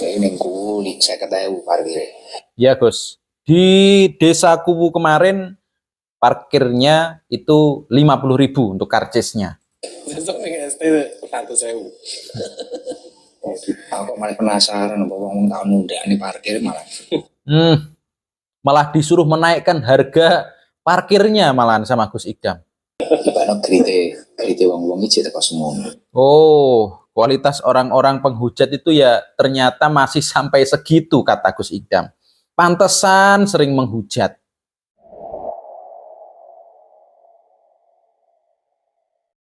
Ini kuli, saya ketahui parkir. Ya Gus, di Desa Kuwu kemarin parkirnya itu 50.000 untuk karcisnya. Besok nih ST 100.000. Aku malah penasaran, ngomong tahun muda ini parkir malah. Malah disuruh menaikkan harga parkirnya malahan sama Gus Idam. Gimana krite wong-wong iki teko semua. Oh, kualitas orang-orang penghujat itu ya ternyata masih sampai segitu kata Gus Idam. Pantesan sering menghujat.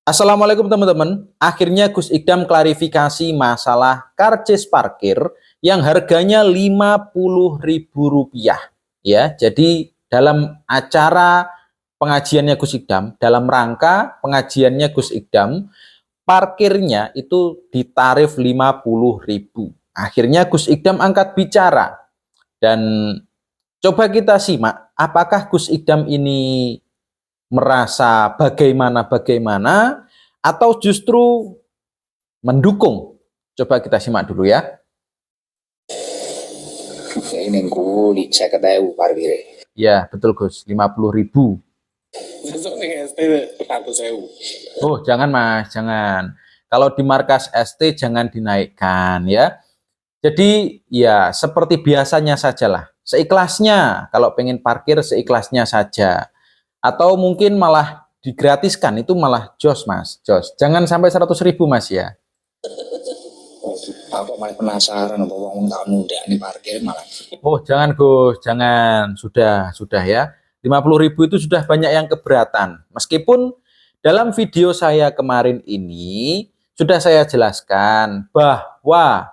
Assalamualaikum teman-teman. Akhirnya Gus Idam klarifikasi masalah karcis parkir yang harganya Rp50.000. Ya, jadi dalam acara pengajiannya Gus Idam, dalam rangka pengajiannya Gus Idam, parkirnya itu ditarif 50.000. Akhirnya Gus Idam angkat bicara. Dan coba kita simak, apakah Gus Idam ini merasa bagaimana atau justru mendukung? Coba kita simak dulu ya. Ini kuli, saya ketahui parkir. Ya, betul Gus, 50.000. Besok nih ST 100.000. Oh, jangan Mas, jangan. Kalau di markas ST jangan dinaikkan ya. Jadi ya seperti biasanya sajalah, seikhlasnya. Kalau pengen parkir seikhlasnya saja. Atau mungkin malah digratiskan, itu malah jos Mas, jos. Jangan sampai 100.000 Mas ya. Aku malah penasaran, ngomong tahun muda ini parkir malah. Oh jangan Gus, jangan. Sudah ya. 50.000 itu sudah banyak yang keberatan. Meskipun dalam video saya kemarin ini sudah saya jelaskan bahwa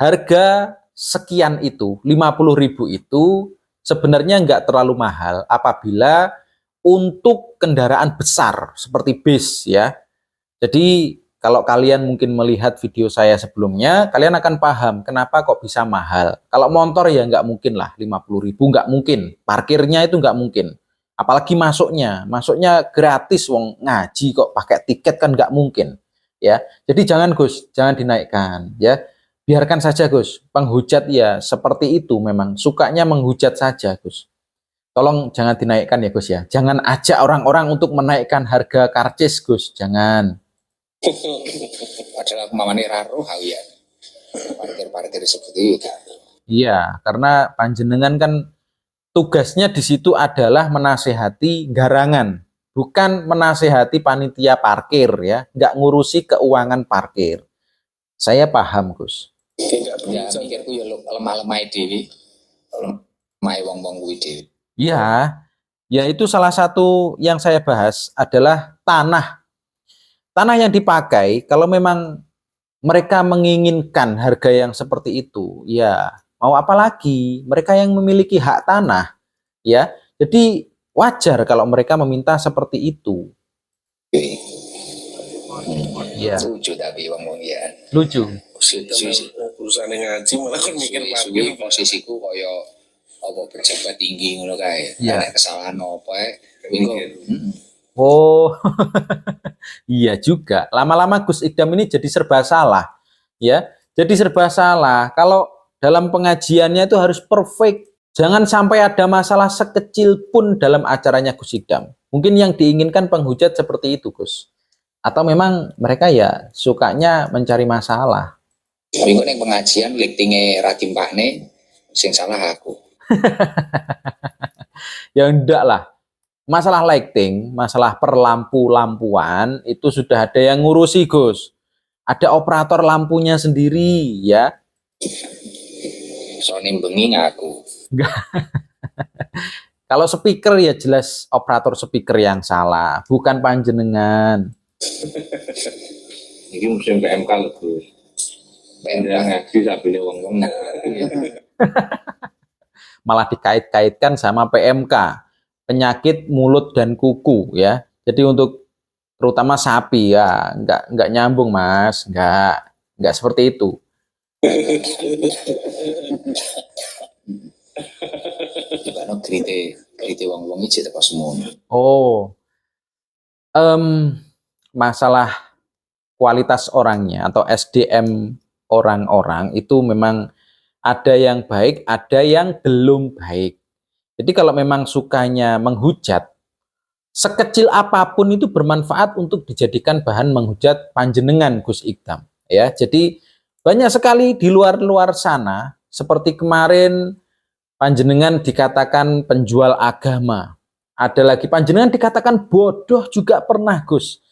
harga sekian itu, 50.000 itu sebenarnya nggak terlalu mahal apabila untuk kendaraan besar seperti bis ya. Jadi kalau kalian mungkin melihat video saya sebelumnya, kalian akan paham kenapa kok bisa mahal. Kalau motor ya nggak mungkin lah 50.000, nggak mungkin. Parkirnya itu nggak mungkin. Apalagi masuknya gratis, wong ngaji kok pakai tiket kan nggak mungkin ya. Jadi jangan Gus, jangan dinaikkan ya. Biarkan saja Gus, penghujat ya seperti itu memang, sukanya menghujat saja Gus. Tolong jangan dinaikkan ya Gus ya. Jangan ajak orang-orang untuk menaikkan harga karcis Gus, jangan. Padahal aku mamane raro ya. Parkir seperti itu. Iya, karena panjenengan kan tugasnya di situ adalah menasehati garangan, bukan menasehati panitia parkir ya, nggak ngurusi keuangan parkir. Saya paham Gus. Ya mikirku ya lemah-lemah dewi, lemah wong-wong kuwi dewi. Iya, ya itu salah satu yang saya bahas adalah tanah. Tanah yang dipakai kalau memang mereka menginginkan harga yang seperti itu, ya mau apa lagi? Mereka yang memiliki hak tanah, ya. Jadi wajar kalau mereka meminta seperti itu. Ya. Lucu tapi wong-wong ya. Lucu. Urusan ngaji malah kan mikir parkir. Posisiku kaya apa pejabat tinggi ngono kae. Ya. Ada kesalahan apa Oh. Iya juga. Lama-lama Gus Idam ini jadi serba salah. Ya. Jadi serba salah. Kalau dalam pengajiannya itu harus perfect. Jangan sampai ada masalah sekecil pun dalam acaranya Gus Idam. Mungkin yang diinginkan penghujat seperti itu, Gus. Atau memang mereka ya sukanya mencari masalah. Tapi kok ning pengajian liftinge ra timpakne sing salah aku. Ya enggak lah. Masalah lighting, masalah perlampu-lampuan itu sudah ada yang ngurusi, Gus. Ada operator lampunya sendiri, ya. So nimbengi aku. Kalau speaker ya jelas operator speaker yang salah, bukan panjenengan. Ini musim PMK loh Gus. PMK ngaji sabine wong-wong. Malah dikait-kaitkan sama PMK, penyakit mulut dan kuku ya. Jadi untuk terutama sapi ya nggak nyambung Mas, nggak seperti itu. Gimana krite wong-wong iki teko semua. Oh. Masalah kualitas orangnya atau SDM orang-orang itu memang ada yang baik, ada yang belum baik. Jadi kalau memang sukanya menghujat, sekecil apapun itu bermanfaat untuk dijadikan bahan menghujat panjenengan Gus Ikdam. Ya, jadi banyak sekali di luar sana, seperti kemarin panjenengan dikatakan penjual agama. Ada lagi panjenengan dikatakan bodoh juga pernah, Gus.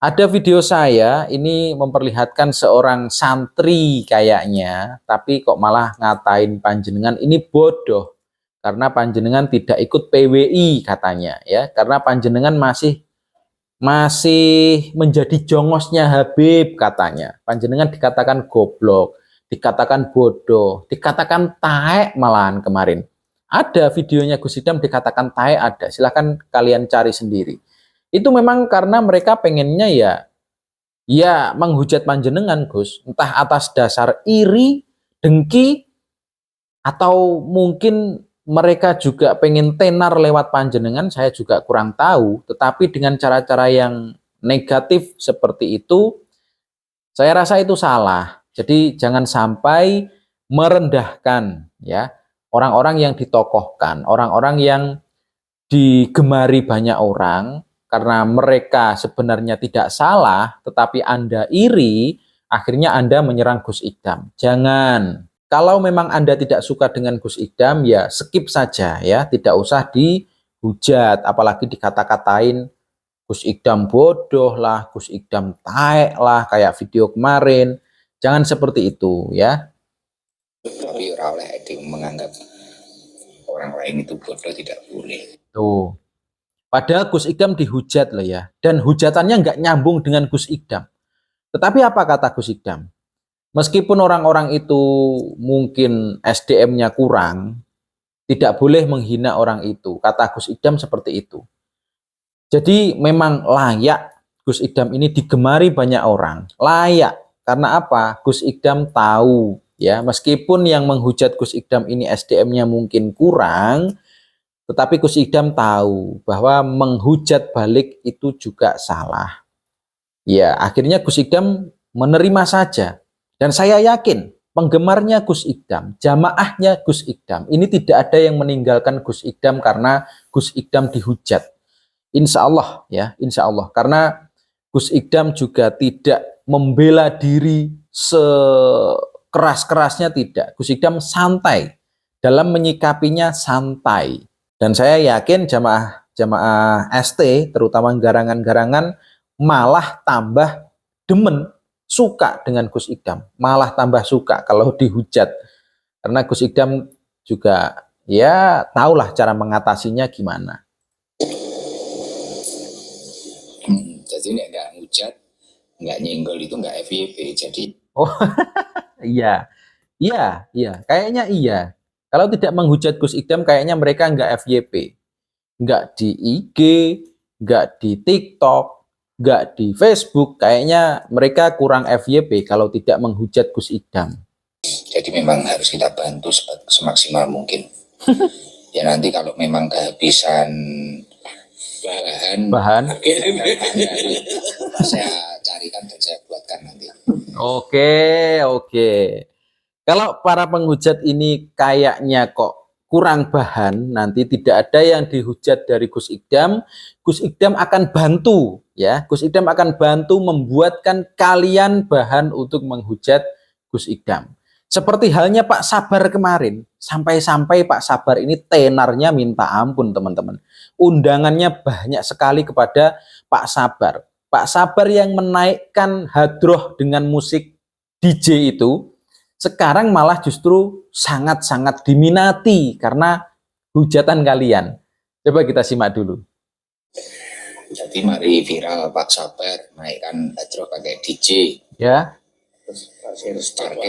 Ada video saya, ini memperlihatkan seorang santri kayaknya, tapi kok malah ngatain panjenengan ini bodoh. Karena panjenengan tidak ikut PWI katanya, ya. Karena panjenengan masih menjadi jongosnya Habib katanya. Panjenengan dikatakan goblok, dikatakan bodoh, dikatakan taek malahan kemarin. Ada videonya Gus Idam dikatakan taek ada, silahkan kalian cari sendiri. Itu memang karena mereka pengennya ya menghujat panjenengan Gus, entah atas dasar iri, dengki, atau mungkin mereka juga pengen tenar lewat panjenengan, saya juga kurang tahu. Tetapi dengan cara-cara yang negatif seperti itu, saya rasa itu salah. Jadi jangan sampai merendahkan ya orang-orang yang ditokohkan, orang-orang yang digemari banyak orang, karena mereka sebenarnya tidak salah, tetapi Anda iri, akhirnya Anda menyerang Gus Idam. Jangan. Kalau memang Anda tidak suka dengan Gus Idam, ya skip saja ya, tidak usah dihujat, apalagi dikata-katain Gus Idam bodoh lah, Gus Idam taek lah, kayak video kemarin. Jangan seperti itu ya. Tapi ora oleh menganggap orang lain itu bodoh, tidak boleh. Tuh. Padahal Gus Idam dihujat loh ya, dan hujatannya nggak nyambung dengan Gus Idam. Tetapi apa kata Gus Idam? Meskipun orang-orang itu mungkin SDM-nya kurang, tidak boleh menghina orang itu. Kata Gus Idam seperti itu. Jadi memang layak Gus Idam ini digemari banyak orang. Layak. Karena apa? Gus Idam tahu ya, meskipun yang menghujat Gus Idam ini SDM-nya mungkin kurang, tetapi Gus Idam tahu bahwa menghujat balik itu juga salah. Ya, akhirnya Gus Idam menerima saja. Dan saya yakin penggemarnya Gus Idam, jamaahnya Gus Idam, ini tidak ada yang meninggalkan Gus Idam karena Gus Idam dihujat. Insya Allah ya, insya Allah. Karena Gus Idam juga tidak membela diri sekeras-kerasnya, tidak. Gus Idam santai, dalam menyikapinya santai. Dan saya yakin jamaah ST, terutama garangan-garangan, malah tambah demen, suka dengan Gus Idam. Malah tambah suka kalau dihujat. Karena Gus Idam juga ya tahulah cara mengatasinya gimana. Jadi nggak ngujat, nggak nyenggol itu nggak FYP. Jadi Oh iya, kayaknya iya. Kalau tidak menghujat Gus Idam, kayaknya mereka nggak FYP, nggak di IG, nggak di TikTok, nggak di Facebook. Kayaknya mereka kurang FYP kalau tidak menghujat Gus Idam. jadi memang harus kita bantu semaksimal mungkin. Ya nanti kalau memang kehabisan bahan, saya carikan dan saya buatkan nanti. Oke. Kalau para penghujat ini kayaknya kok kurang bahan, nanti tidak ada yang dihujat dari Gus Idam. Gus Idam akan bantu ya. Gus Idam akan bantu membuatkan kalian bahan untuk menghujat Gus Idam. Seperti halnya Pak Sabar kemarin, sampai-sampai Pak Sabar ini tenarnya minta ampun teman-teman. Undangannya banyak sekali kepada Pak Sabar. Pak Sabar yang menaikkan hadroh dengan musik DJ itu, sekarang malah justru sangat-sangat diminati karena hujatan kalian. Coba kita simak dulu. Jadi mari viral Pak Sabar naikkan hadroh pakai DJ. Ya. Parkir 50.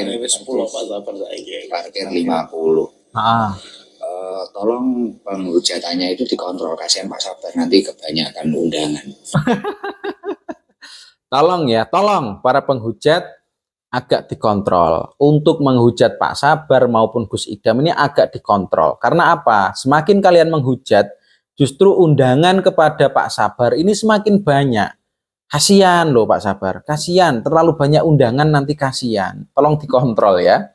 Tolong penghujatannya itu dikontrol, kasihan Pak Sabar nanti kebanyakan undangan. Tolong para penghujat agak dikontrol. Untuk menghujat Pak Sabar maupun Gus Idam ini agak dikontrol. Karena apa? Semakin kalian menghujat, justru undangan kepada Pak Sabar ini semakin banyak. Kasihan loh Pak Sabar, kasihan. Terlalu banyak undangan nanti kasihan. Tolong dikontrol ya.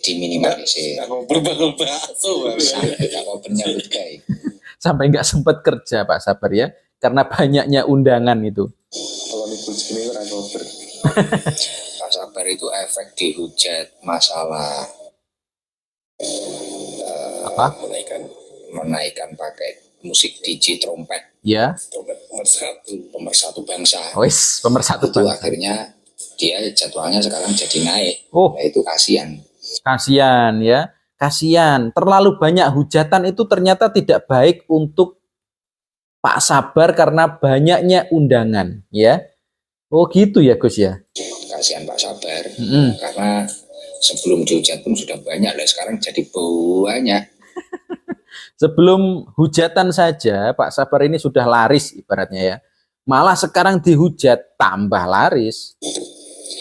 Diminimalisir. Aku berbangun bakso. Kalau penyambut gawe. Sampai nggak sempat kerja Pak Sabar ya, karena banyaknya undangan itu. Kalau nih ini ora kober. Pak Sabar itu efek dihujat masalah Apa? menaikkan pakai musik DJ trompet. Ya, Trompet Pemersatu bangsa. wis pemersatu Itu bangsa. akhirnya dia jadwalnya sekarang jadi naik. Oh, Nah, itu kasihan. kasihan ya, kasihan. Terlalu banyak hujatan itu ternyata tidak baik untuk Pak Sabar karena banyaknya undangan ya. Oh gitu ya Gus ya. Kasihan Pak Sabar. Mm-mm. Karena sebelum dihujat pun sudah banyak lah, sekarang jadi banyak. Sebelum hujatan saja Pak Sabar ini sudah laris ibaratnya ya. Malah sekarang dihujat tambah laris.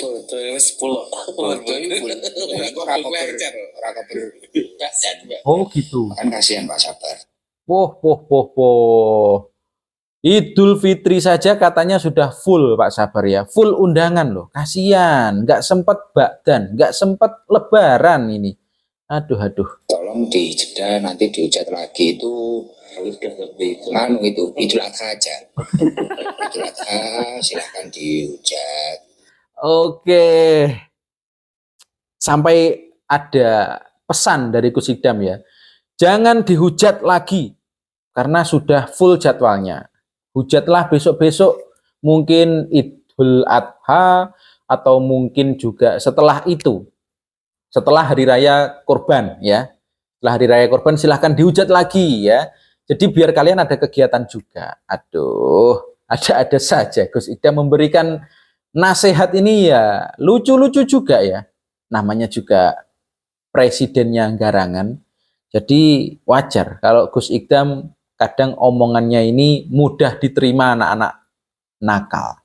foto wis 10. Oh gitu. Kan kasihan Pak Sabar. Poh. Idul Fitri saja katanya sudah full Pak Sabar ya. Full undangan loh. Kasihan, nggak sempat bakdan, nggak sempat lebaran ini. Aduh. Tolong dijeda, nanti dihujat lagi itu Idul Adha aja. Idul Adha silahkan dihujat. Oke. Sampai ada pesan dari Gus Idam ya. Jangan dihujat lagi karena sudah full jadwalnya. Hujatlah besok-besok, mungkin Idul Adha atau mungkin juga setelah itu. Setelah hari raya Kurban ya. Setelah hari raya Kurban silahkan dihujat lagi ya. Jadi biar kalian ada kegiatan juga. Aduh, ada-ada saja Gus Idam memberikan nasihat ini ya lucu-lucu juga ya. Namanya juga presidennya garangan. Jadi wajar kalau Gus Idam kadang omongannya ini mudah diterima anak-anak nakal.